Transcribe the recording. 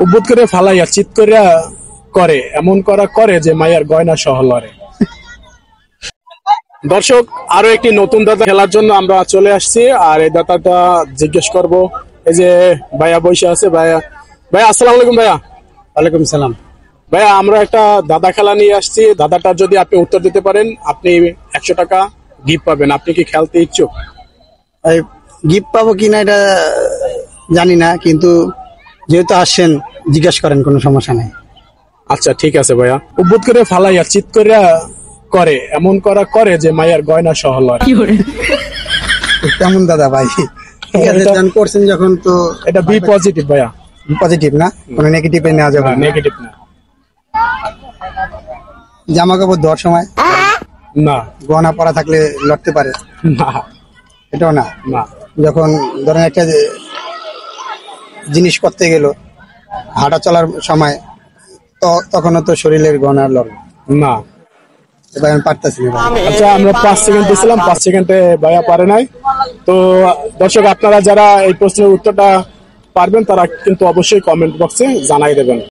উদ্ভুত করে ফালাইয়া চিৎ করিয়া করে এমন করা করে যে মায়ের গয়না সহ লড়ে। দর্শক, আরো একটি নতুন দাদা খেলার জন্য আমরা চলে আসছি। আর এই দাদাটা জিজ্ঞেস করব, এই যে ভাইয়া বসে আছে। ভাইয়া আসসালামু আলাইকুম। ভাইয়া ওয়ালাইকুম সালাম। ভাইয়া, আমরা একটা দাদা খেলা নিয়ে আসছি। দাদাটা যদি আপনি উত্তর দিতে পারেন, আপনি 100 টাকা গিফট পাবেন। আপনি কি খেলতে ইচ্ছুক? গিফট পাবো কিনা এটা জানি না, কিন্তু যেহেতু আসছেন জিজ্ঞেস করেন, কোনো সমস্যা নাই। আচ্ছা, ঠিক আছে ভাইয়া। উদ্ভুত করে ফালাইয়া চিৎ করিয়া করে এমন করা করে যে মায়ের গয়না সহ লড়ে। কেমন দাদা ভাই? ঠিক আছে, জান করছেন যখন, তো এটা বি পজিটিভ ভাইয়া। পজিটিভ না, কোনো নেগেটিভে নেওয়া যাবে না। নেগেটিভ না। জামা কাপড় ধোয়ার সময় না গহনা পরা থাকলে লড়তে পারে, না এটাও না। না যখন ধরেন একটা জিনিস করতে গেল, হাঁটা চলার সময়, তখনও তো শরীরের গহনা লড়বে না। এবার আমি পারতেছি না। আচ্ছা, আমরা 5 সেকেন্ড দিয়েছিলাম, 5 সেকেন্ডে ভাইয়া পারে নাই। তো দর্শক, আপনারা যারা এই প্রশ্নের উত্তরটা পারবেন তারা কিন্তু অবশ্যই কমেন্ট বক্সে জানাই দেবেন।